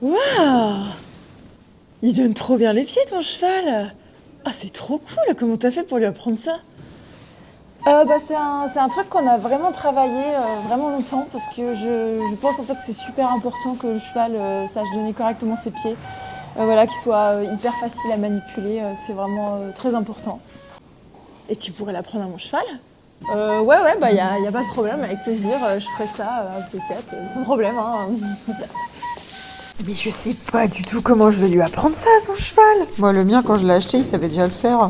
Waouh! Il donne trop bien les pieds, ton cheval! Ah, c'est trop cool! Comment t'as fait pour lui apprendre ça? C'est un truc qu'on a vraiment travaillé vraiment longtemps parce que je pense en fait que c'est super important que le cheval sache donner correctement ses pieds. Voilà, qu'il soit hyper facile à manipuler, c'est vraiment très important. Et tu pourrais l'apprendre à mon cheval? Ouais, bah y a pas de problème, avec plaisir, je ferai ça avec les quatre, sans problème, hein. Mais je sais pas du tout comment je vais lui apprendre ça à son cheval. Moi, le mien, quand je l'ai acheté, il savait déjà le faire.